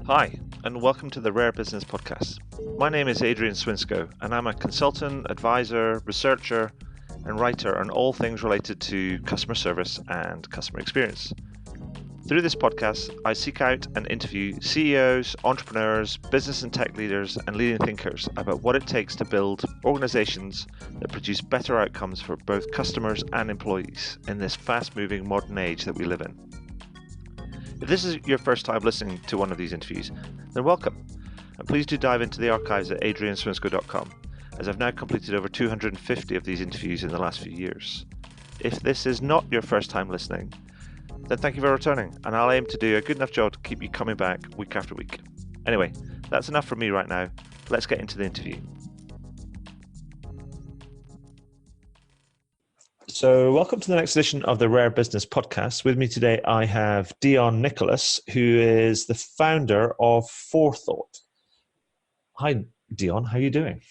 Hi, and welcome to the Rare Business Podcast. My name is Adrian Swinsko, and I'm a consultant, advisor, researcher, and writer on all things related to customer service and customer experience. Through this podcast, I seek out and interview CEOs, entrepreneurs, business and tech leaders, and leading thinkers about what it takes to build organizations that produce better outcomes for both customers and employees in this fast-moving modern age that we live in. If this is your first time listening to one of these interviews, then welcome, and please do dive into the archives at adrianswinsco.com, as I've now completed over 250 of these interviews in the last few years. If this is not your first time listening, then thank you for returning, and I'll aim to do a good enough job to keep you coming back week after week. Anyway, that's enough from me right now. Let's get into the interview. So welcome to the next edition of the Rare Business Podcast. With me today, I have Deon Nicholas, who is the founder of Forethought. Hi, Deon. How are you doing?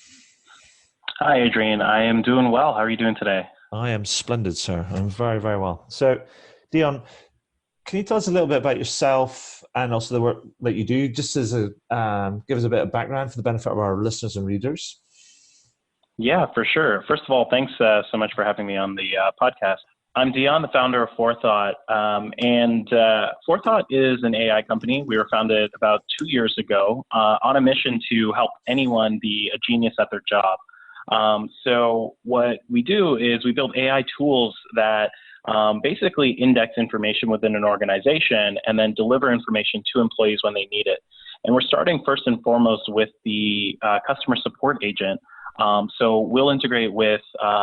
Hi, Adrian. I am doing well. How are you doing today? I am splendid, sir. I'm very, very well. So, Deon, can you tell us a little bit about yourself and also the work that you do, just as a give us a bit of background for the benefit of our listeners and readers? Yeah, for sure. First of all, thanks so much for having me on the podcast. I'm Deon, the founder of Forethought, and Forethought is an AI company. We were founded about 2 years ago on a mission to help anyone be a genius at their job. So what we do is we build AI tools that basically index information within an organization and then deliver information to employees when they need it. And we're starting first and foremost with the customer support agent. So we'll integrate with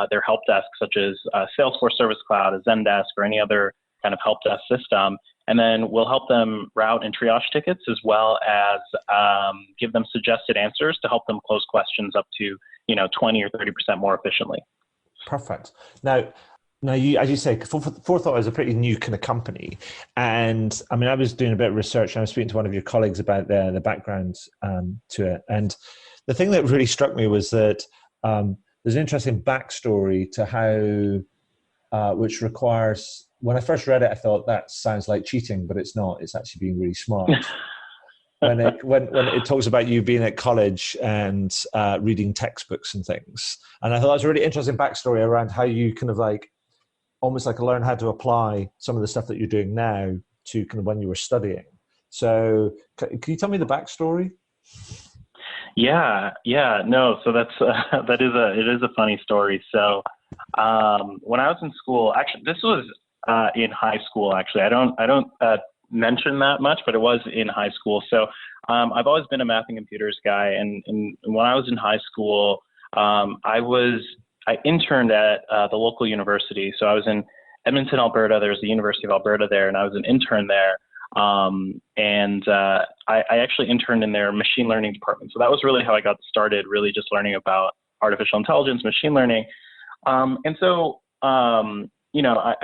their help desk, such as Salesforce Service Cloud, a Zendesk, or any other kind of help desk system. And then we'll help them route and triage tickets, as well as give them suggested answers to help them close questions up to 20 or 30% more efficiently. Perfect. Now, you, as you say, Forethought is a pretty new kind of company. And I mean, I was doing a bit of research and I was speaking to one of your colleagues about the background to it. And the thing that really struck me was that there's an interesting backstory to how, which requires, when I first read it, I thought that sounds like cheating, but it's not. It's actually being really smart. when it talks about you being at college and reading textbooks and things. And I thought that was a really interesting backstory around how you kind of like, almost like learn how to apply some of the stuff that you're doing now to kind of when you were studying. So can you tell me the backstory? Yeah, no. So that's it is a funny story. So when I was in school, actually, this was in high school. Actually, I don't mention that much, but it was in high school. So I've always been a math and computers guy, and when I was in high school, I interned at the local university. So I was in Edmonton, Alberta. There's the University of Alberta there, and I was an intern there. I actually interned in their machine learning department. So that was really how I got started, really just learning about artificial intelligence, machine learning. I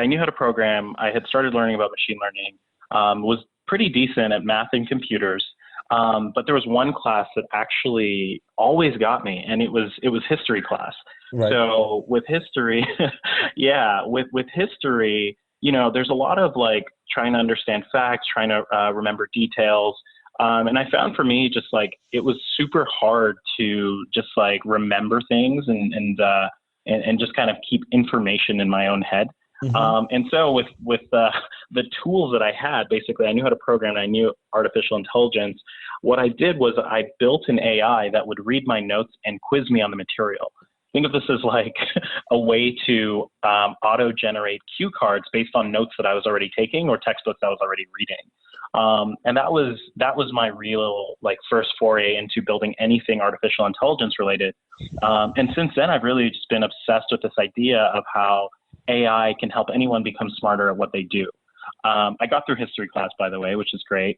knew how to program. I had started learning about machine learning, was pretty decent at math and computers. But there was one class that actually always got me, and it was history class. Right. So with history, with history, there's a lot of like trying to understand facts, trying to remember details. And I found for me, just like, it was super hard to just like remember things and just kind of keep information in my own head. Mm-hmm. And so with the tools that I had, basically, I knew how to program, and I knew artificial intelligence. What I did was I built an AI that would read my notes and quiz me on the material. Think of this as like a way to auto-generate cue cards based on notes that I was already taking or textbooks I was already reading. And that was my real like first foray into building anything artificial intelligence related. And since then, I've really just been obsessed with this idea of how AI can help anyone become smarter at what they do. I got through history class, by the way, which is great.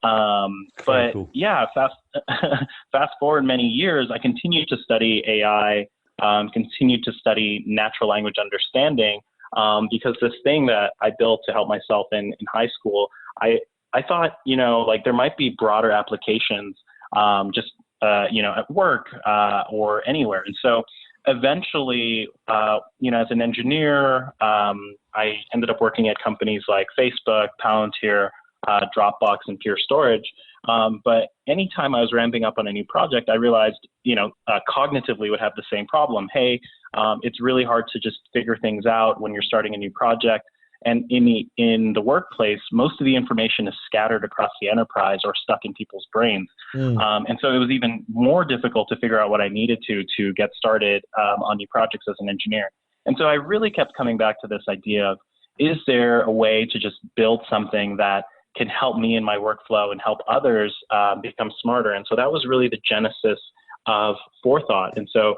But cool. Yeah, fast forward many years, I continued to study AI, continued to study natural language understanding, because this thing that I built to help myself in high school, I thought, like there might be broader applications, at work or anywhere. And so eventually, as an engineer, I ended up working at companies like Facebook, Palantir, Dropbox and Pure Storage. But anytime I was ramping up on a new project, I realized, cognitively would have the same problem. Hey, it's really hard to just figure things out when you're starting a new project. And in the workplace, most of the information is scattered across the enterprise or stuck in people's brains. And so it was even more difficult to figure out what I needed to get started on new projects as an engineer. And so I really kept coming back to this idea of, is there a way to just build something that can help me in my workflow and help others become smarter? And so that was really the genesis of Forethought. And so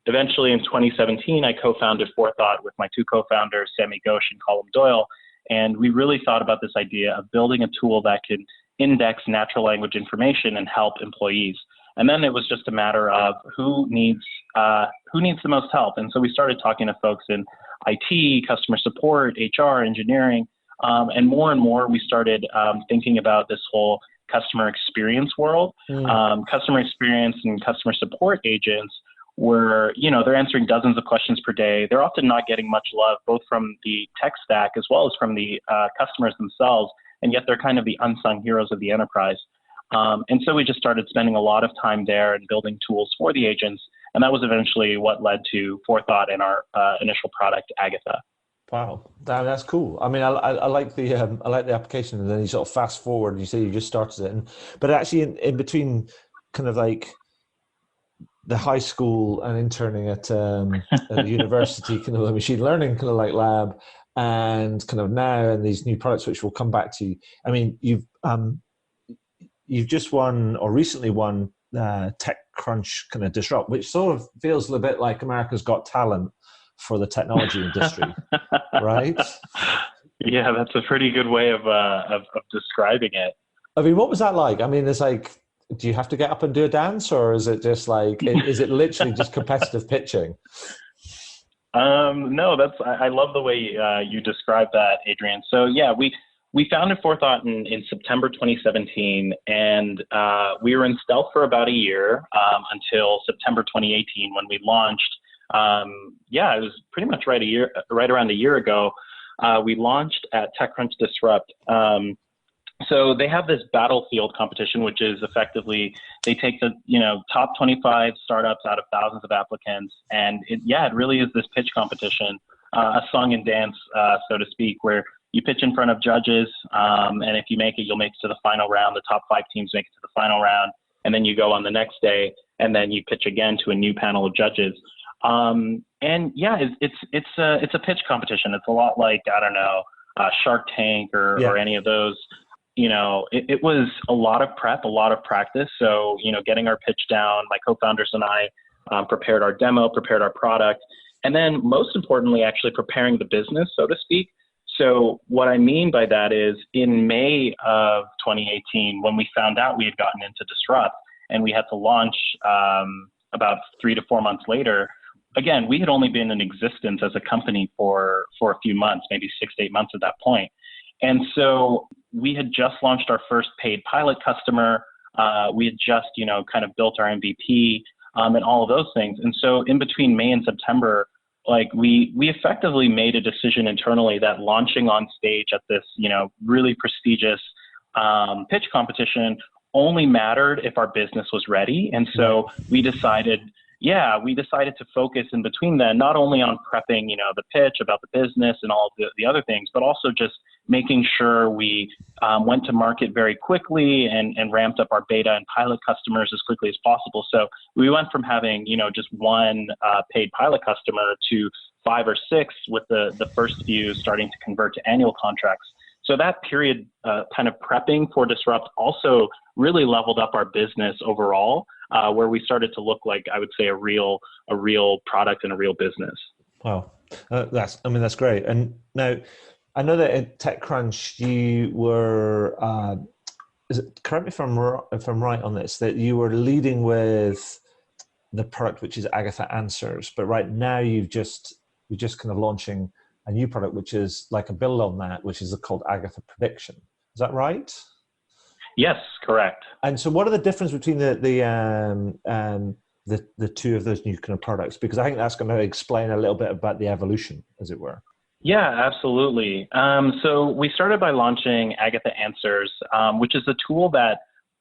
eventually in 2017, I co-founded Forethought with my two co-founders, Sammy Ghosh and Colin Doyle. And we really thought about this idea of building a tool that can index natural language information and help employees. And then it was just a matter of who needs the most help. And so we started talking to folks in IT, customer support, HR, engineering, and more we started thinking about this whole customer experience world. Customer experience and customer support agents were, they're answering dozens of questions per day. They're often not getting much love, both from the tech stack as well as from the customers themselves, and yet they're kind of the unsung heroes of the enterprise. And so we just started spending a lot of time there and building tools for the agents. And that was eventually what led to Forethought and our initial product, Agatha. Wow, that's cool. I mean, I like the application, and then you sort of fast forward. You say you just started it, but actually in between, kind of like the high school and interning at the university, kind of the machine learning kind of like lab, and kind of now and these new products which we'll come back to. I mean, you've just won or recently won TechCrunch kind of Disrupt, which sort of feels a little bit like America's Got Talent for the technology industry, right? Yeah, that's a pretty good way of describing it. I mean, what was that like? I mean, it's like, do you have to get up and do a dance, or is it just like, is it literally just competitive pitching? No, I love the way you describe that, Adrian. So yeah, we founded Forethought in September 2017, and we were in stealth for about a year until September 2018 when we launched. It was pretty much right around a year ago. We launched at TechCrunch Disrupt. So they have this Battlefield competition, which is effectively, they take the top 25 startups out of thousands of applicants, and it really is this pitch competition, a song and dance, so to speak, where you pitch in front of judges, and if you make it, you'll make it to the final round. The top 5 teams make it to the final round, and then you go on the next day, and then you pitch again to a new panel of judges. It's a pitch competition. It's a lot like, I don't know, Shark Tank or any of those. It was a lot of prep, a lot of practice. So, getting our pitch down, my co-founders and I prepared our demo, prepared our product, and then most importantly, actually preparing the business, so to speak. So what I mean by that is in May of 2018, when we found out we had gotten into Disrupt and we had to launch about 3 to 4 months later, again, we had only been in existence as a company for a few months, maybe 6 to 8 months at that point. And so we had just launched our first paid pilot customer. We had just, kind of built our MVP and all of those things. And so in between May and September, we effectively made a decision internally that launching on stage at this, really prestigious pitch competition only mattered if our business was ready. And so we decided to focus in between then, not only on prepping, the pitch about the business and all of the other things, but also just making sure we went to market very quickly and ramped up our beta and pilot customers as quickly as possible. So we went from having, just one paid pilot customer to 5 or 6 with the first few starting to convert to annual contracts. So that period kind of prepping for Disrupt also really leveled up our business overall, where we started to look like, I would say, a real product and a real business. Wow, that's great. And now, I know that at TechCrunch you were, correct me if I'm right on this, that you were leading with the product which is Agatha Answers, but right now you're just kind of launching a new product which is like a build on that, which is called Agatha Prediction. Is that right? Yes, correct. And so, what are the difference between the two of those new kind of products? Because I think that's going to explain a little bit about the evolution, as it were. Yeah, absolutely. So we started by launching Agatha Answers, which is a tool that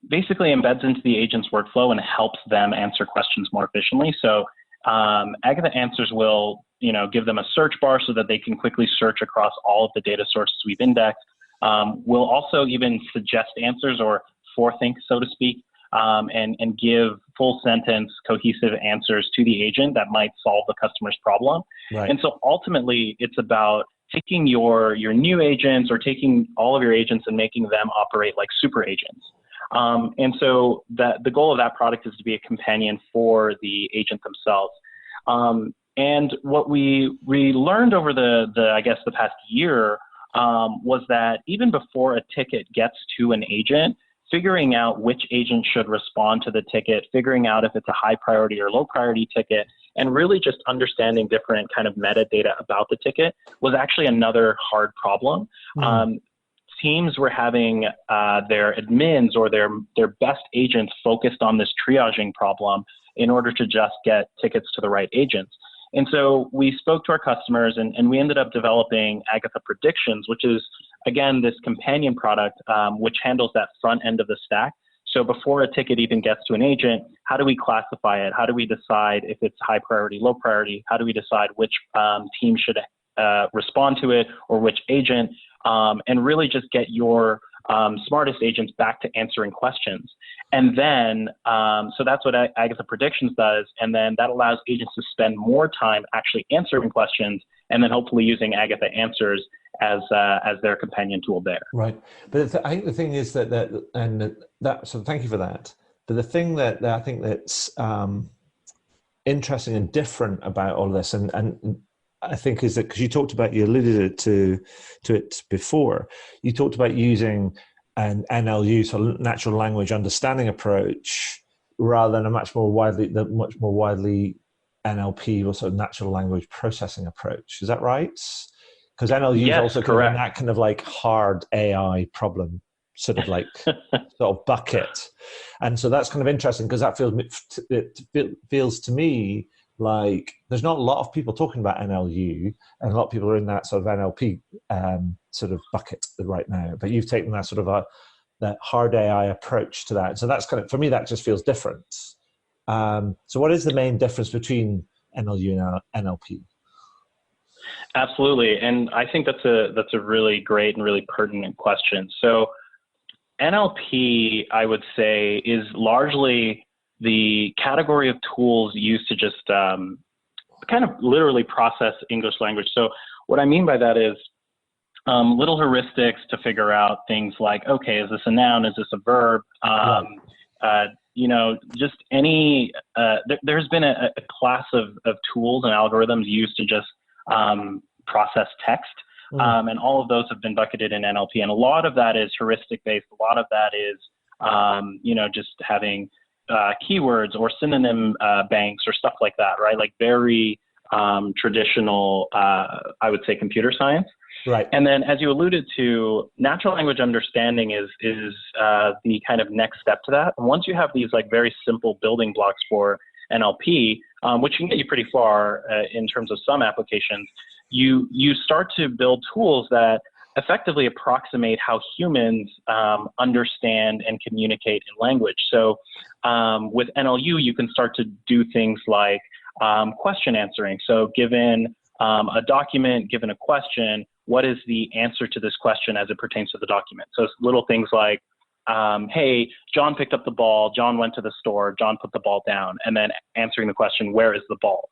basically embeds into the agent's workflow and helps them answer questions more efficiently. So Agatha Answers will, give them a search bar so that they can quickly search across all of the data sources we've indexed. We'll also even suggest answers or forethink, so to speak, and give full sentence cohesive answers to the agent that might solve the customer's problem. Right. And so ultimately it's about taking your new agents or taking all of your agents and making them operate like super agents. And so the goal of that product is to be a companion for the agent themselves. And what we learned over the past year was that even before a ticket gets to an agent, figuring out which agent should respond to the ticket, figuring out if it's a high priority or low priority ticket, and really just understanding different kind of metadata about the ticket was actually another hard problem. Teams were having their admins or their best agents focused on this triaging problem in order to just get tickets to the right agents. And so we spoke to our customers and we ended up developing Agatha Predictions, which is, again, this companion product which handles that front end of the stack. So before a ticket even gets to an agent, how do we classify it? How do we decide if it's high priority, low priority? How do we decide which team should respond to it or which agent? And really just get your smartest agents back to answering questions. And then, so that's what Agatha Predictions does. And then that allows agents to spend more time actually answering questions and then hopefully using Agatha Answers as their companion tool there. Right. But I think the thing is so thank you for that. But the thing that I think that's interesting and different about all of this, and I think is that because you alluded to it before, you talked about using an NLU, so natural language understanding approach, rather than a much more widely NLP, or sort of natural language processing approach. Is that right? Because NLU is also kind of in that kind of like hard AI problem, sort of like sort of bucket, and so that's kind of interesting because it feels to me like there's not a lot of people talking about NLU, and a lot of people are in that sort of NLP sort of bucket right now. But you've taken that sort of that hard AI approach to that. So that's kind of, for me, that just feels different. So what is the main difference between NLU and NLP? Absolutely, and I think that's a really great and really pertinent question. So NLP, I would say, is largely the category of tools used to just kind of literally process English language. So what I mean by that is little heuristics to figure out things like, okay, is this a noun? Is this a verb? Just any, there's been a class of tools and algorithms used to just process text. And all of those have been bucketed in NLP. And a lot of that is heuristic based. A lot of that is, just having keywords or synonym banks or stuff like that, right? Like very traditional, I would say, computer science. Right. And then, as you alluded to, natural language understanding is the kind of next step to that. And once you have these like very simple building blocks for NLP, which can get you pretty far in terms of some applications, you start to build tools that effectively approximate how humans understand and communicate in language. So with NLU, you can start to do things like question answering. So given a document, given a question, what is the answer to this question as it pertains to the document? So it's little things like, hey, John picked up the ball, John went to the store, John put the ball down, and then answering the question, where is the ball?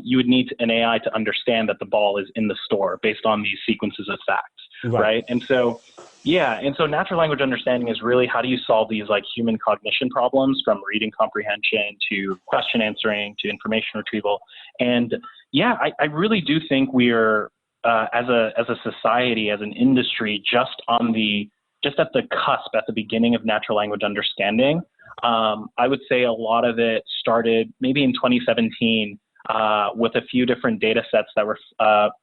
You would need an AI to understand that the ball is in the store based on these sequences of facts, right? And so, natural language understanding is really how do you solve these like human cognition problems, from reading comprehension to question answering to information retrieval. And I really do think we're as a society, as an industry, just at the cusp, at the beginning of natural language understanding. I would say a lot of it started maybe in 2017 with a few different data sets that were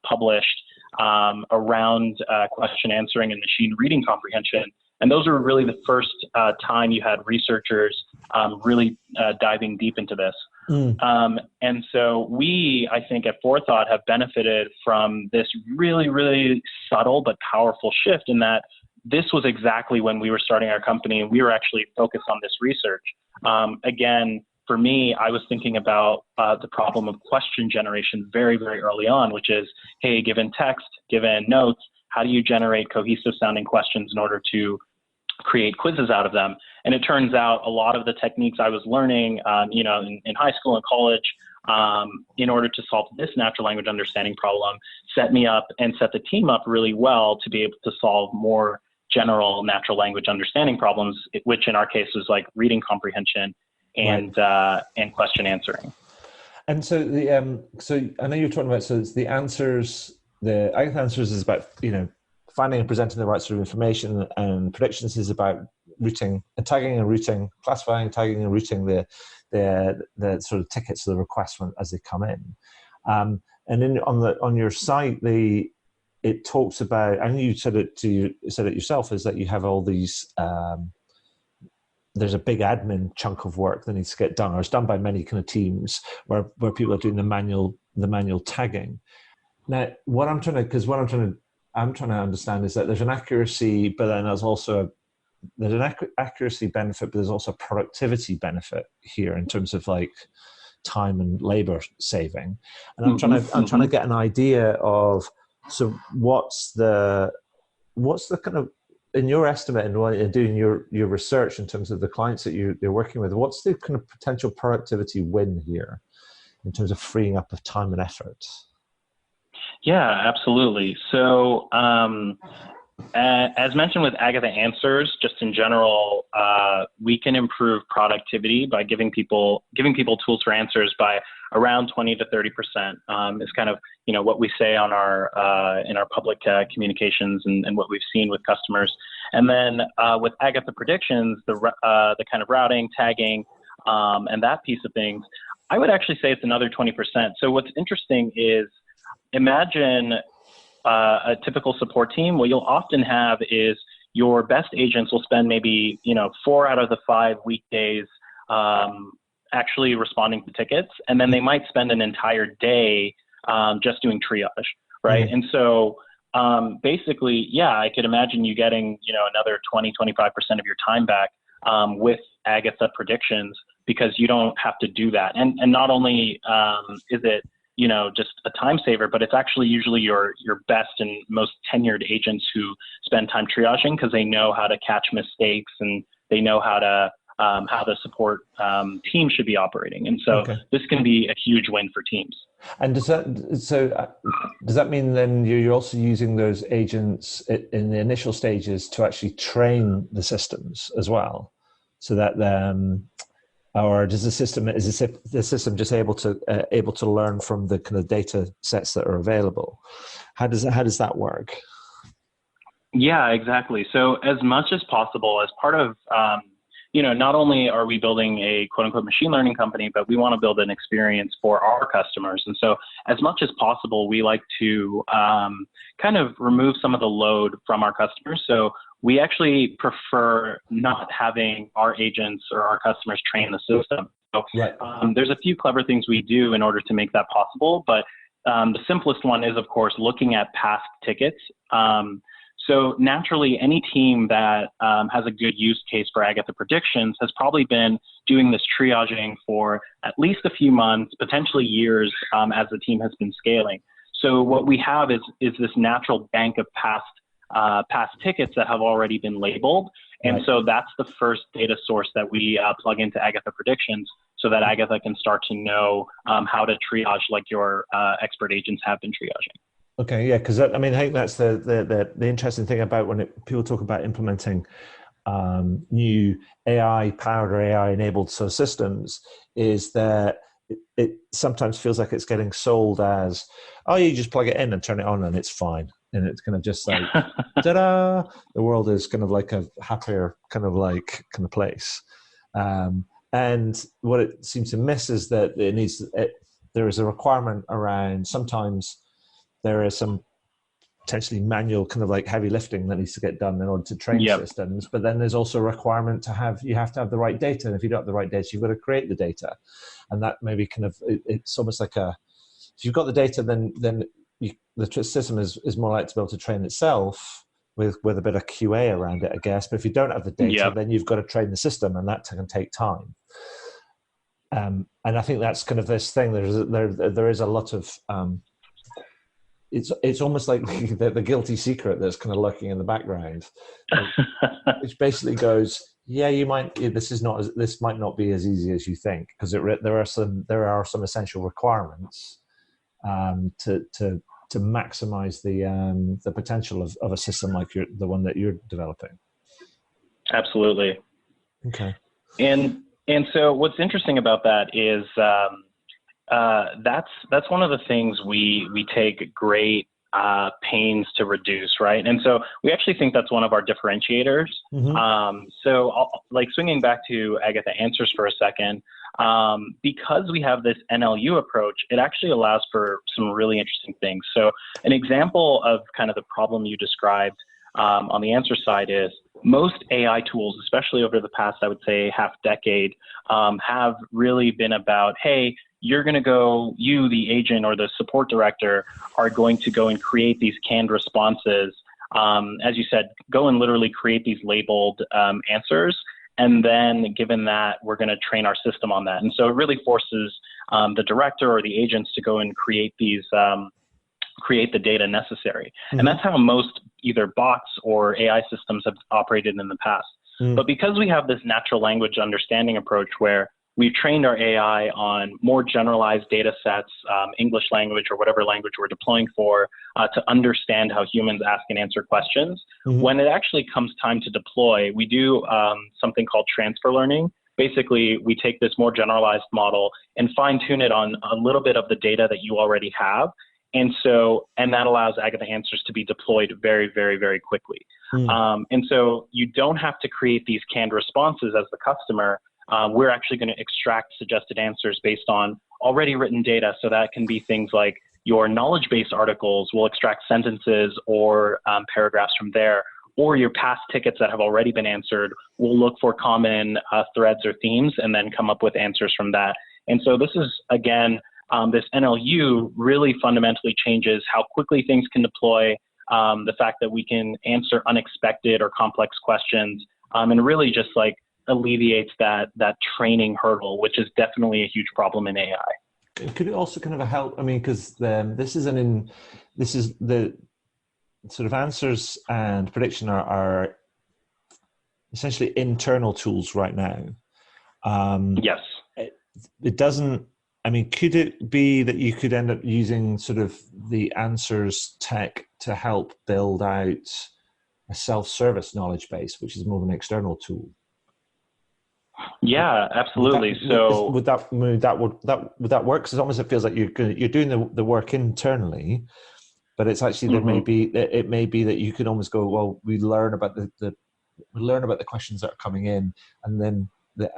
published around question answering and machine reading comprehension. And those were really the first time you had researchers really diving deep into this. Mm. And so we, I think at Forethought, have benefited from this really, really subtle but powerful shift in that this was exactly when we were starting our company and we were actually focused on this research. Again, for me, I was thinking about the problem of question generation very, very early on, which is, hey, given text, given notes, how do you generate cohesive sounding questions in order to create quizzes out of them? And it turns out a lot of the techniques I was learning, in high school and college, in order to solve this natural language understanding problem, set me up and set the team up really well to be able to solve more general natural language understanding problems, which in our case was like reading comprehension and and question answering. And so so I know you're talking about, so it's the answers. The Agatha answers is about finding and presenting the right sort of information, and predictions is about routing and tagging and routing, classifying, tagging and routing the sort of tickets, the requests as they come in. And then on your site, it talks about, and you said it yourself, is that you have all these. There's a big admin chunk of work that needs to get done, or it's done by many kind of teams where people are doing the manual tagging. Now, I'm trying to understand is that there's an accuracy, but then there's an accuracy benefit, but there's also a productivity benefit here in terms of like time and labor saving. And I'm trying to get an idea of, so what's the kind of, in your estimate and when you're doing your research in terms of the clients that you're working with, what's the kind of potential productivity win here in terms of freeing up of time and effort? Yeah, absolutely. So as mentioned with Agatha Answers, just in general, we can improve productivity by giving people tools for answers by around 20 to 30%. Is kind of what we say on our in our public communications and what we've seen with customers. And then with Agatha Predictions, the kind of routing, tagging, and that piece of things, I would actually say it's another 20%. So what's interesting is, imagine a typical support team. What you'll often have is your best agents will spend maybe 4 out of the 5 weekdays actually responding to tickets, and then they might spend an entire day just doing triage, right? Mm-hmm. And so basically, I could imagine you getting another 20-25% of your time back with Agatha Predictions, because you don't have to do that. And not only is it just a time saver, but it's actually usually your best and most tenured agents who spend time triaging, because they know how to catch mistakes and they know how the support team should be operating. And so this can be a huge win for teams. And does that mean then you're also using those agents in the initial stages to actually train the systems as well, so that or is the system just able to learn from the kind of data sets that are available? How does that work? Yeah, exactly. So as much as possible, as part of not only are we building a quote unquote machine learning company, but we want to build an experience for our customers. And so as much as possible, we like to kind of remove some of the load from our customers. So we actually prefer not having our agents or our customers train the system. So there's a few clever things we do in order to make that possible. But the simplest one is, of course, looking at past tickets. So naturally, any team that has a good use case for Agatha Predictions has probably been doing this triaging for at least a few months, potentially years, as the team has been scaling. So what we have is this natural bank of past tickets that have already been labeled. And so that's the first data source that we plug into Agatha Predictions, so that Agatha can start to know how to triage like your expert agents have been triaging. Okay, yeah, because I think that's the interesting thing about when people talk about implementing new AI-powered or AI-enabled systems, is that it sometimes feels like it's getting sold as, oh, you just plug it in and turn it on and it's fine. And it's kind of just like, ta-da! The world is kind of like a happier kind of place. And what it seems to miss is that there is a requirement around, sometimes there is some potentially manual kind of like heavy lifting that needs to get done in order to train systems. But then there's also a requirement you have to have the right data. And if you don't have the right data, you've got to create the data. And that maybe kind of, it's almost like if you've got the data, then the system is more likely to be able to train itself with a bit of QA around it, I guess. But if you don't have the data, then you've got to train the system, and that can take time. And I think that's kind of this thing. There is a lot of it's almost like the guilty secret that's kind of lurking in the background, which basically goes, yeah, this might not be as easy as you think, because there are some essential requirements to maximize the potential of a system like the one that you're developing. Absolutely. Okay. And so what's interesting about that is that's one of the things we take great pains to reduce, right? And so we actually think that's one of our differentiators. So like swinging back to Agatha Answers for a second, because we have this NLU approach, it actually allows for some really interesting things. So an example of kind of the problem you described on the answer side is most AI tools, especially over the past, I would say, half decade, have really been about, hey, you're going to go, you, the agent or the support director, are going to go and create these canned responses. As you said, go and literally create these labeled answers. And then given that, we're going to train our system on that. And so it really forces the director or the agents to go and create these, create the data necessary. And that's how most either bots or AI systems have operated in the past. But because we have this natural language understanding approach where we've trained our AI on more generalized data sets, English language or whatever language we're deploying for, to understand how humans ask and answer questions, when it actually comes time to deploy, we do something called transfer learning. Basically, we take this more generalized model and fine tune it on a little bit of the data that you already have. And that allows Agatha Answers to be deployed very, very, very quickly. And so you don't have to create these canned responses as the customer. We're actually going to extract suggested answers based on already written data. So that can be things like your knowledge base articles. We'll extract sentences or paragraphs from there, or your past tickets that have already been answered. We'll look for common threads or themes and then come up with answers from that. And so this is, again, this NLU really fundamentally changes how quickly things can deploy, the fact that we can answer unexpected or complex questions, and really just like alleviates that training hurdle, which is definitely a huge problem in AI. Could it also kind of help? I mean, because this is the sort of answers and prediction are essentially internal tools right now. Yes. It doesn't. I mean, could it be that you could end up using sort of the answers tech to help build out a self-service knowledge base, which is more of an external tool? Yeah, absolutely. Would that work? Because almost it feels like you're doing the work internally, but it's actually it may be that you can almost go, well, we learn about the questions that are coming in, and then the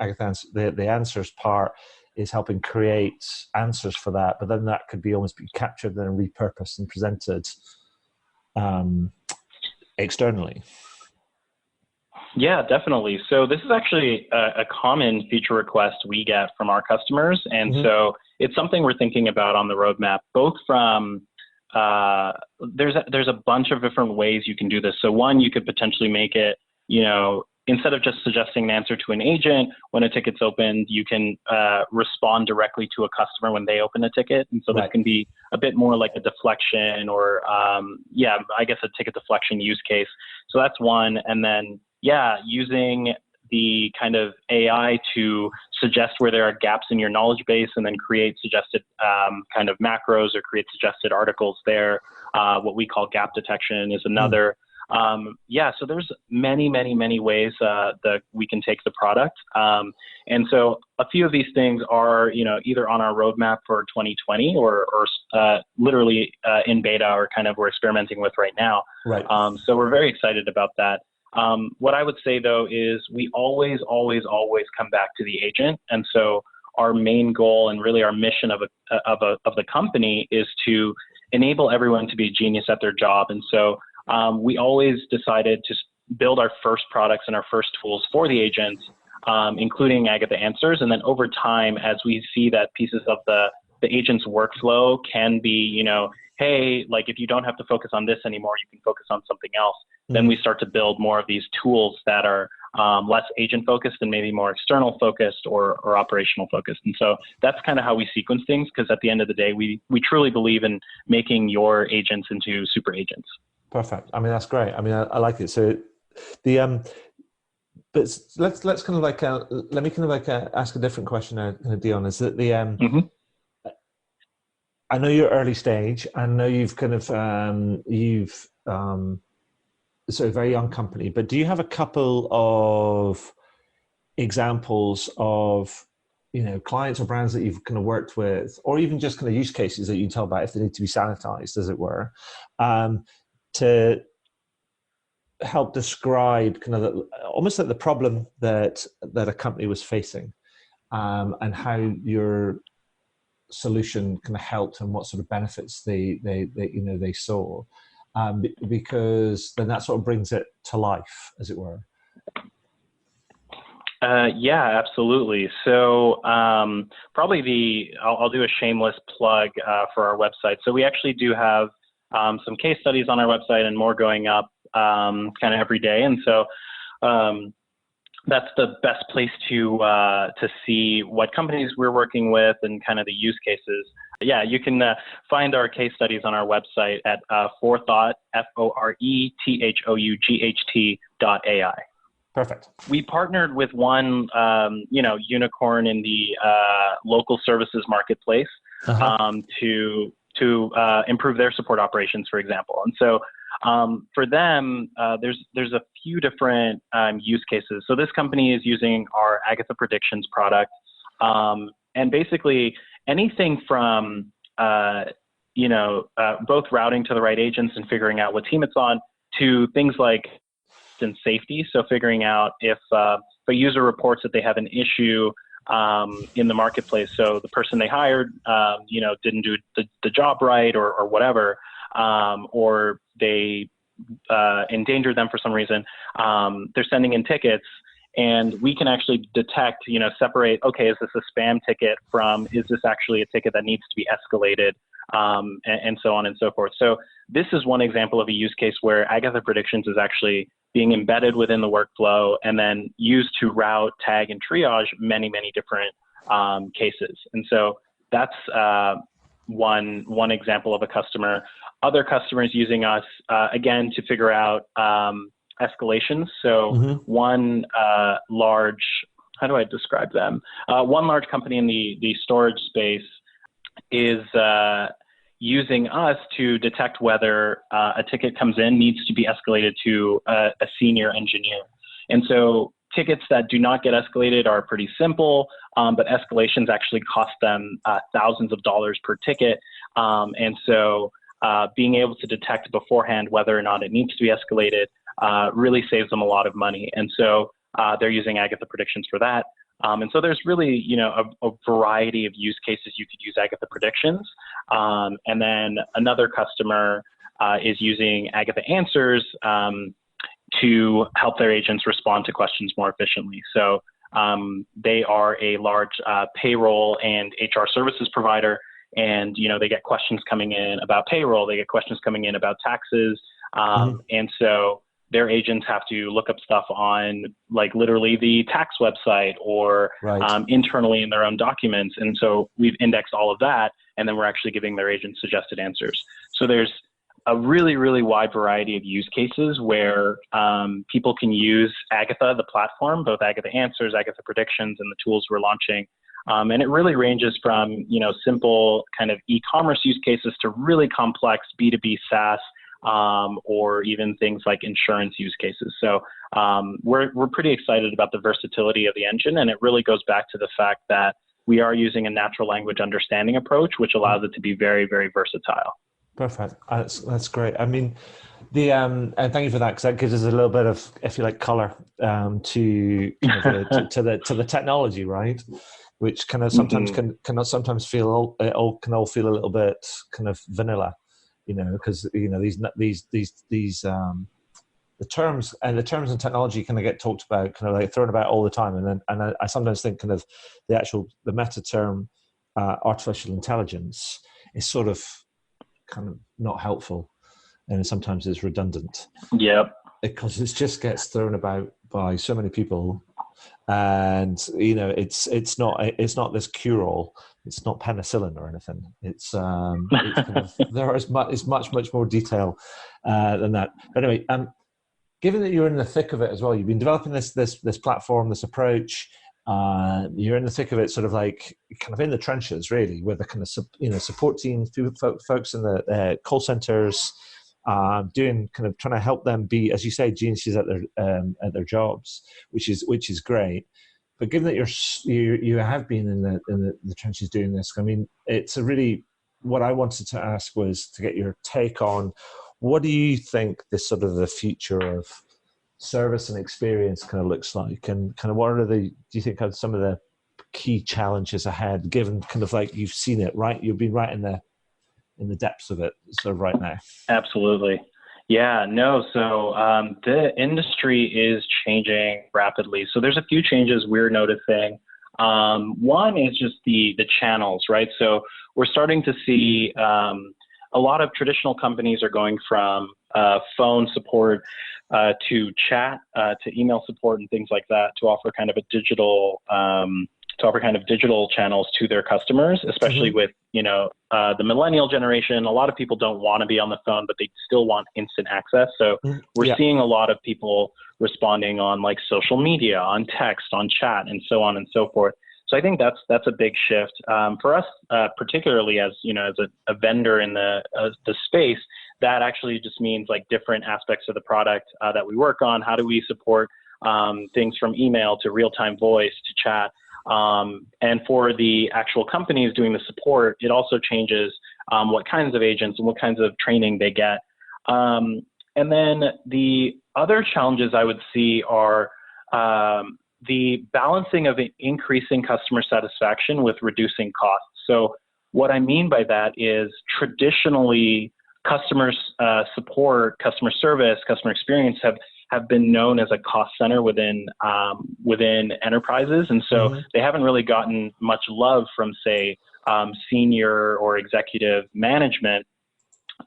answers part is helping create answers for that, but then that could be almost be captured and repurposed and presented externally. Yeah, definitely. So this is actually a common feature request we get from our customers. And so it's something we're thinking about on the roadmap, both from, there's a bunch of different ways you can do this. So one, you could potentially make it, instead of just suggesting an answer to an agent, when a ticket's opened, you can respond directly to a customer when they open a ticket. And so this can be a bit more like a deflection or, I guess a ticket deflection use case. So that's one. And then, using the kind of AI to suggest where there are gaps in your knowledge base and then create suggested kind of macros or create suggested articles there. What we call gap detection is another. So there's many, many, many ways that we can take the product. And so a few of these things are, either on our roadmap for 2020 or literally in beta or kind of we're experimenting with right now. Right. So we're very excited about that. What I would say though is we always come back to the agent. And so our main goal and really our mission of the company is to enable everyone to be a genius at their job. And so we always decided to build our first products and our first tools for the agents, including Agatha Answers. And then over time, as we see that pieces of the agent's workflow can be, you know, hey, like if you don't have to focus on this anymore, you can focus on something else. Then we start to build more of these tools that are less agent focused and maybe more external focused or operational focused. And so that's kind of how we sequence things, because at the end of the day, we truly believe in making your agents into super agents. Perfect. I mean, that's great. I mean, I like it. So but let's kind of like let me kind of like ask a different question now, Deon. Is that I know you're early stage. I know you've kind of sort of very young company, but do you have a couple of examples of, you know, clients or brands that you've kind of worked with, or even just kind of use cases that you tell about if they need to be sanitized, as it were, to help describe kind of almost like the problem that a company was facing, and how your solution kind of helped and what sort of benefits they saw, because then that sort of brings it to life, as it were. Yeah, absolutely. So probably I'll do a shameless plug for our website. So we actually do have some case studies on our website and more going up kind of every day. And so that's the best place to see what companies we're working with and kind of the use cases. Yeah, you can find our case studies on our website at Forethought, FORETHOUGHT.ai. Perfect. We partnered with one, unicorn in the local services marketplace to improve their support operations, for example. And so for them, there's a few different use cases. So this company is using our Agatha Predictions product, and basically anything from both routing to the right agents and figuring out what team it's on, to things like and safety. So figuring out if a user reports that they have an issue in the marketplace, so the person they hired, didn't do the job right or whatever, or they endangered them for some reason, they're sending in tickets, and we can actually detect, separate, okay, is this a spam ticket from, is this actually a ticket that needs to be escalated, and so on and so forth. So this is one example of a use case where Agatha Predictions is actually being embedded within the workflow and then used to route, tag, and triage many, many different cases. And so that's one example of a customer. Other customers using us, again, to figure out escalations. So one large, how do I describe them? One large company in the storage space is using us to detect whether a ticket comes in needs to be escalated to a senior engineer. And so tickets that do not get escalated are pretty simple, but escalations actually cost them thousands of dollars per ticket. And so being able to detect beforehand whether or not it needs to be escalated really saves them a lot of money. And so they're using Agatha Predictions for that. And so there's really, a variety of use cases you could use Agatha Predictions. And then another customer is using Agatha Answers to help their agents respond to questions more efficiently. So they are a large payroll and HR services provider. And, they get questions coming in about payroll. They get questions coming in about taxes. And so their agents have to look up stuff on like literally the tax website or internally in their own documents. And so we've indexed all of that, and then we're actually giving their agents suggested answers. So there's a really, really wide variety of use cases where people can use Agatha, the platform, both Agatha Answers, Agatha Predictions, and the tools we're launching. And it really ranges from, simple kind of e-commerce use cases to really complex B2B SaaS, or even things like insurance use cases. So we're pretty excited about the versatility of the engine, and it really goes back to the fact that we are using a natural language understanding approach, which allows it to be very, very versatile. Perfect. That's great. I mean, and thank you for that, because that gives us a little bit of, if you like, color to the technology, right? Which kind of sometimes can sometimes feel it all can all feel a little bit kind of vanilla. because the terms and technology kind of get talked about, kind of like thrown about all the time, and I sometimes think kind of the meta term artificial intelligence is sort of kind of not helpful, and sometimes it's redundant. Yep. Because it just gets thrown about by so many people, and it's not this cure-all. It's not penicillin or anything. It's kind of, it's much more detail than that. But anyway, given that you're in the thick of it as well, you've been developing this platform, this approach. You're in the thick of it, sort of like kind of in the trenches, really, with the kind of support teams, folks in the call centers. Doing kind of trying to help them be, as you say, geniuses at their jobs, which is great. But given that you have been in the trenches doing this, I mean, it's a really, what I wanted to ask was to get your take on what do you think this sort of the future of service and experience kind of looks like, and kind of what are do you think are some of the key challenges ahead, given kind of like you've seen it, right? You've been right in the depths of it sort of right now. Absolutely. Yeah, no. So the industry is changing rapidly. So there's a few changes we're noticing. One is just the channels, right? So we're starting to see a lot of traditional companies are going from phone support to chat to email support and things like that to offer kind of a digital channels to their customers, especially with, the millennial generation. A lot of people don't want to be on the phone, but they still want instant access. So we're seeing a lot of people responding on like social media, on text, on chat, and so on and so forth. So I think that's a big shift for us, particularly as a vendor in the space. That actually just means like different aspects of the product that we work on. How do we support things from email to real-time voice to chat? And for the actual companies doing the support, it also changes what kinds of agents and what kinds of training they get. And then the other challenges I would see are the balancing of increasing customer satisfaction with reducing costs. So what I mean by that is traditionally customer support, customer service, customer experience have been known as a cost center within enterprises. And so they haven't really gotten much love from, say, senior or executive management.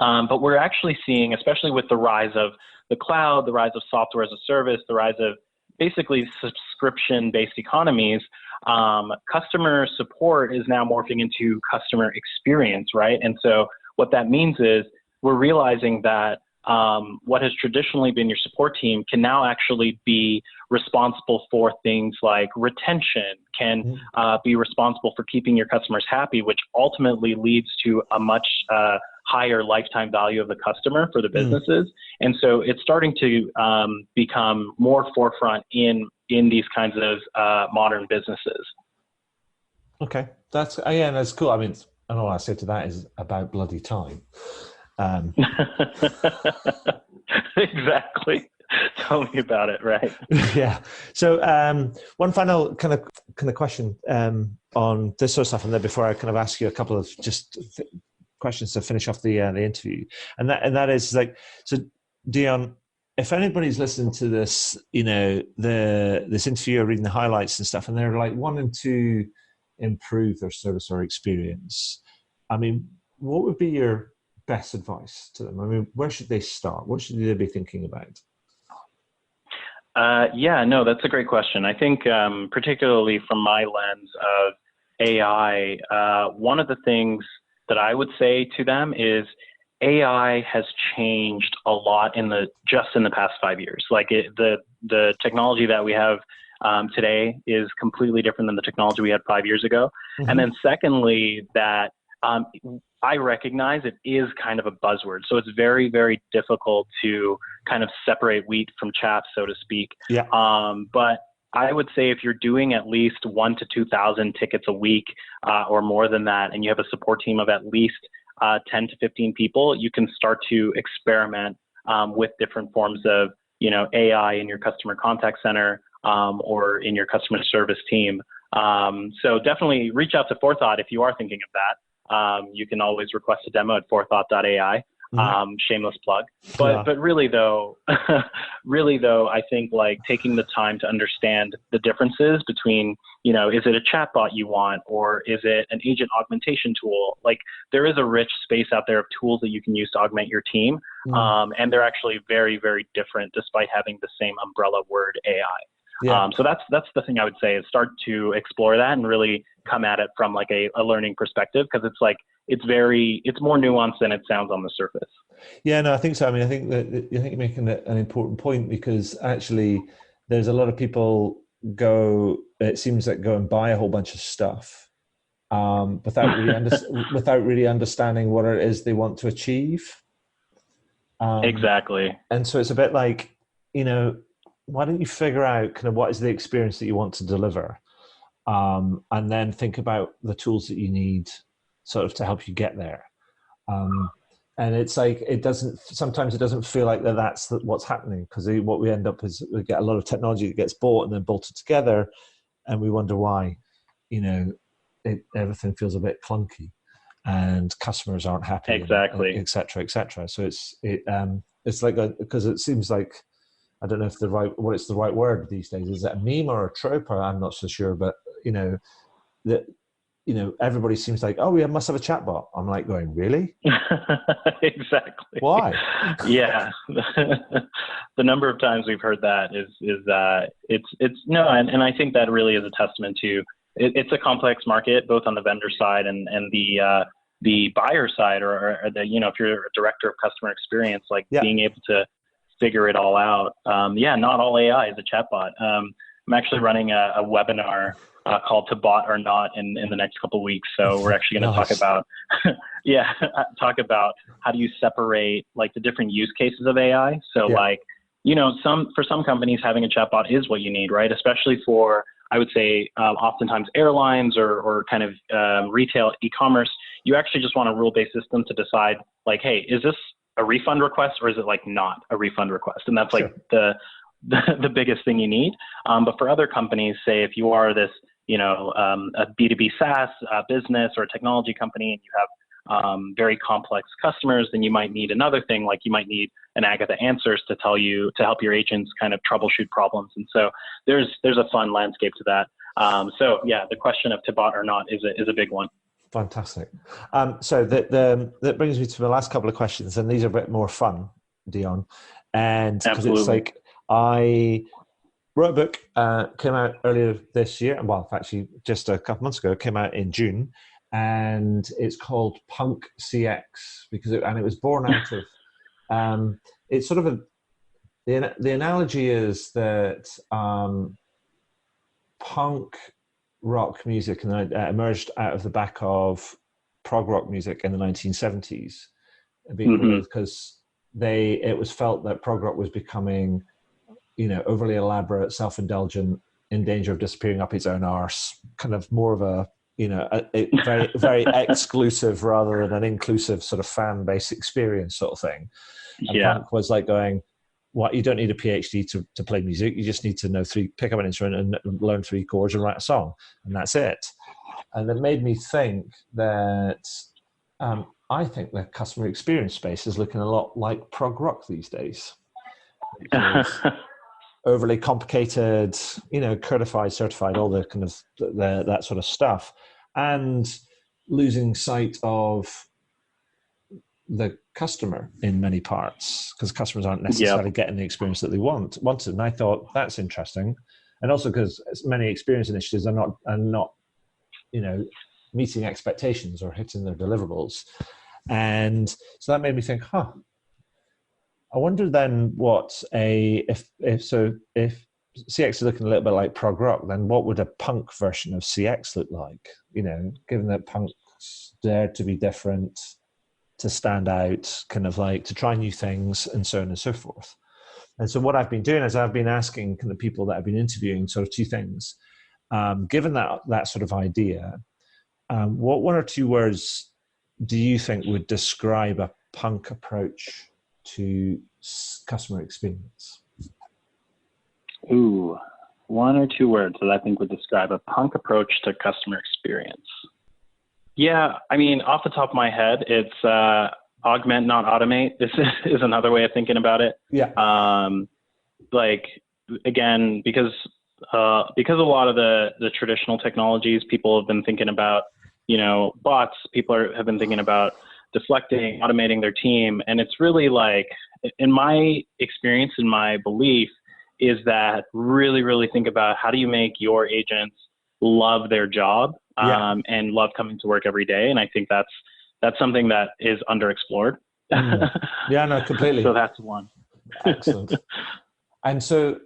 But we're actually seeing, especially with the rise of the cloud, the rise of software as a service, the rise of basically subscription-based economies, customer support is now morphing into customer experience, right? And so what that means is we're realizing that what has traditionally been your support team can now actually be responsible for things like retention, can be responsible for keeping your customers happy, which ultimately leads to a much higher lifetime value of the customer for the businesses. And so it's starting to become more forefront in these kinds of modern businesses. Okay, that's cool. I mean, and all I say to that is about bloody time. Exactly. Tell me about it. Right. Yeah. So one final kind of question on this sort of stuff, and then before I kind of ask you a couple of just questions to finish off the interview, and that is like, so Deon, if anybody's listening to this, this interview or reading the highlights and stuff, and they're like wanting to improve their service or experience, I mean, what would be your best advice to them? I mean, where should they start? What should they be thinking about? That's a great question. I think particularly from my lens of AI, one of the things that I would say to them is AI has changed a lot just in the past 5 years. Like the technology that we have today is completely different than the technology we had 5 years ago. And then secondly, that I recognize it is kind of a buzzword. So it's very, very difficult to kind of separate wheat from chaff, so to speak. Yeah. But I would say if you're doing at least 1,000 to 2,000 tickets a week or more than that, and you have a support team of at least 10 to 15 people, you can start to experiment with different forms of, AI in your customer contact center or in your customer service team. So definitely reach out to Forethought if you are thinking of that. You can always request a demo at forethought.ai. Shameless plug. But really though, I think like taking the time to understand the differences between, is it a chatbot you want, or is it an agent augmentation tool? Like there is a rich space out there of tools that you can use to augment your team. And they're actually very, very different despite having the same umbrella word AI. Yeah. So that's the thing I would say is start to explore that and really come at it from like a learning perspective, because it's more nuanced than it sounds on the surface. Yeah, no, I think so. I mean, I think you're making an important point, because actually there's a lot of people it seems like go and buy a whole bunch of stuff without really understanding what it is they want to achieve. Exactly. And so it's a bit like, why don't you figure out kind of what is the experience that you want to deliver, and then think about the tools that you need sort of to help you get there. And it's like, sometimes it doesn't feel like that's what's happening, because what we end up is we get a lot of technology that gets bought and then bolted together, and we wonder why, everything feels a bit clunky and customers aren't happy. Exactly. Et cetera, et cetera. So it's like, because it seems like, I don't know if what it's the right word these days. Is it a meme or a trope? I'm not so sure, but everybody seems like, oh, we must have a chatbot. I'm like going, really? Exactly. Why? Yeah. The number of times we've heard that is it's no, and I think that really is a testament to it's a complex market, both on the vendor side and the buyer side, or the, if you're a director of customer experience, like being able to figure it all out. Not all AI is a chatbot. I'm actually running a webinar called "To Bot or Not" in the next couple of weeks. So we're actually going to talk about, talk about how do you separate like the different use cases of AI. So for some companies, having a chatbot is what you need, right? Especially for, I would say, oftentimes airlines or kind of retail e-commerce. You actually just want a rule-based system to decide, like, hey, is this a refund request or is it like not a refund request? And that's like the biggest thing you need. But for other companies, say if you are this, a B2B SaaS business or a technology company, and you have very complex customers, then you might need another thing, like you might need an Agatha Answers to help your agents kind of troubleshoot problems. And so there's a fun landscape to that. The question of to bot or not is a big one. Fantastic. So that brings me to the last couple of questions, and these are a bit more fun, Deon. And because it's like, I wrote a book, came out earlier this year, well, actually just a couple months ago, came out in June, and it's called Punk CX, because it was born out of, it's sort of the analogy is that punk rock music emerged out of the back of prog rock music in the 1970s, because it was felt that prog rock was becoming, overly elaborate, self-indulgent, in danger of disappearing up its own arse, kind of more of a very, very exclusive rather than an inclusive sort of fan base experience sort of thing. And punk was like going, what, you don't need a PhD to play music. You just need to pick up an instrument and learn 3 chords and write a song, and that's it. And it made me think that I think the customer experience space is looking a lot like prog rock these days. Overly complicated, certified, all the kind of that sort of stuff, and losing sight of the customer in many parts, because customers aren't necessarily getting the experience that they wanted. And I thought that's interesting, and also because many experience initiatives are not meeting expectations or hitting their deliverables, and so that made me think, I wonder then if CX is looking a little bit like prog rock, then what would a punk version of CX look like? Given that punk's there to be different, to stand out, kind of like to try new things, and so on and so forth. And so what I've been doing is I've been asking kind of people that I've been interviewing sort of 2 things. Given that sort of idea, what 1 or 2 words do you think would describe a punk approach to customer experience? Ooh, 1 or 2 words that I think would describe a punk approach to customer experience. Yeah, I mean, off the top of my head, it's augment, not automate. This is another way of thinking about it. Yeah. Like, again, because a lot of the traditional technologies, people have been thinking about, bots. People have been thinking about deflecting, automating their team, and it's really like, in my experience, in my belief, is that really, really think about how do you make your agents love their job and love coming to work every day. And I think that's something that is underexplored. Yeah, no, completely. So that's one. Excellent. And so,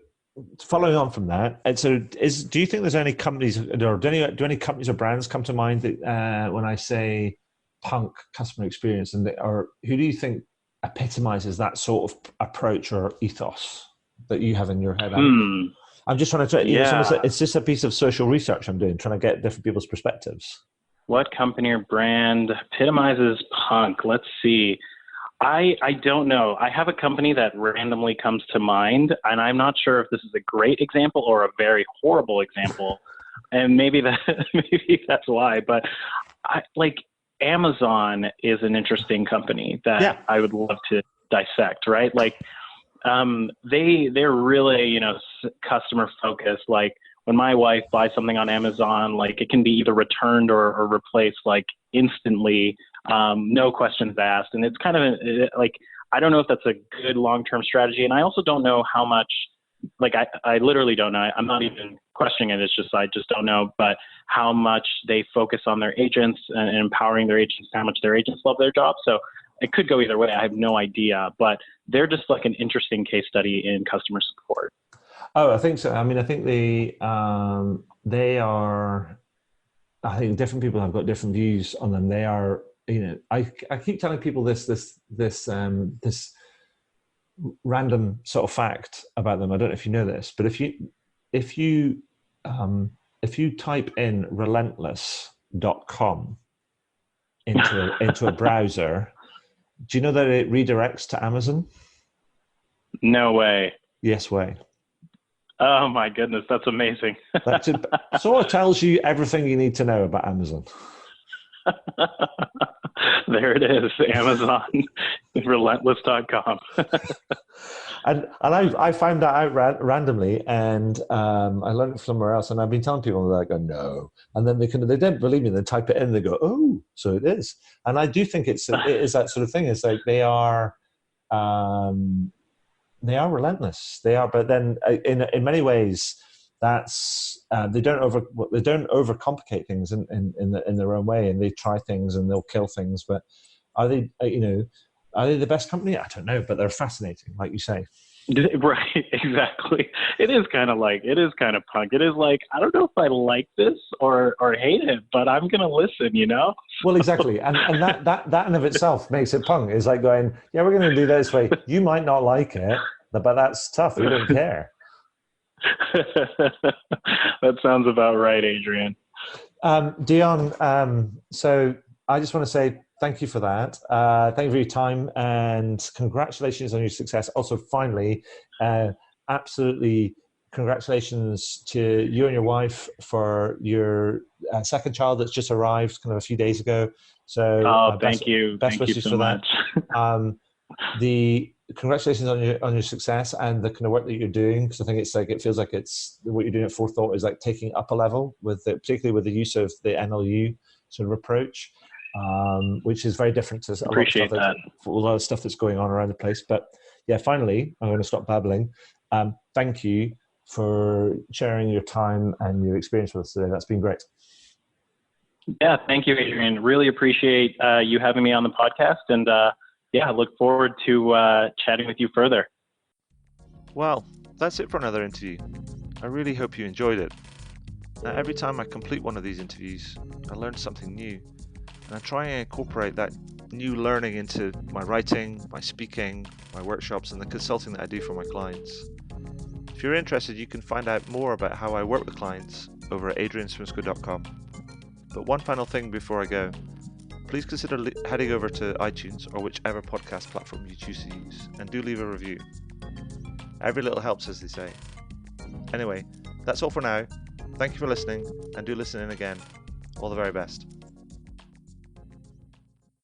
following on from that, and so do you think there's any companies, or do any companies or brands come to mind that when I say punk customer experience, or who do you think epitomizes that sort of approach or ethos that you have in your head? I'm just trying to it's just a piece of social research I'm doing, trying to get different people's perspectives. What company or brand epitomizes punk? Let's see. I don't know. I have a company that randomly comes to mind, and I'm not sure if this is a great example or a very horrible example. And maybe that's why. But Amazon is an interesting company that I would love to dissect, right? Like, they're really, customer focused. Like, when my wife buys something on Amazon, like, it can be either returned or replaced, like, instantly, no questions asked. And it's kind of like, I don't know if that's a good long-term strategy. And I also don't know how much, like, I literally don't know. I'm not even questioning it. It's just, I just don't know, but how much they focus on their agents and empowering their agents, how much their agents love their job. So it could go either way. I have no idea, but they're just like an interesting case study in customer support. Oh, I think so. I mean, I think they are, I think different people have got different views on them. They are, I keep telling people this random sort of fact about them. I don't know if you know this, but if you type in relentless.com into a browser, do you know that it redirects to Amazon? No way. Yes way. Oh my goodness, that's amazing. That sort of tells you everything you need to know about Amazon. There it is, Amazon, relentless.com. and I found that out randomly, and I learned it from somewhere else, and I've been telling people that, go, no, and then they don't believe me. They type it in, they go, oh, so it is. And I do think it is that sort of thing. It's like they are relentless. They are, but then in many ways, that's they don't overcomplicate things in their own way, and they try things and they'll kill things. But are they are they the best company? I don't know, but they're fascinating, like you say. Right, exactly. It is kind of punk. It is like, I don't know if I like this or hate it, but I'm gonna listen. Well, exactly, and that in of itself makes it punk. It's like going, yeah, we're gonna do that this way. You might not like it, but that's tough. We don't care. That sounds about right, Adrian. Deon, so I just want to say thank you for that. Thank you for your time, and congratulations on your success. Also, finally, absolutely congratulations to you and your wife for your second child that's just arrived kind of a few days ago. So thank you. Best thank wishes you so for much. that. The congratulations on your success and the kind of work that you're doing, because I think it feels like it's what you're doing at Forethought is like taking it up a level particularly with the use of the NLU sort of approach, which is very different to a lot of stuff that's going on around the place. But yeah, finally, I'm going to stop babbling. Thank you for sharing your time and your experience with us today. That's been great. Yeah, thank you, Adrian. Really appreciate you having me on the podcast, and I look forward to chatting with you further. Well, that's it for another interview. I really hope you enjoyed it. Now, every time I complete one of these interviews, I learn something new, and I try and incorporate that new learning into my writing, my speaking, my workshops, and the consulting that I do for my clients. If you're interested, you can find out more about how I work with clients over at adrianswinsco.com. But one final thing before I go. Please consider heading over to iTunes or whichever podcast platform you choose to use, and do leave a review. Every little helps, as they say. Anyway, that's all for now. Thank you for listening, and do listen in again. All the very best.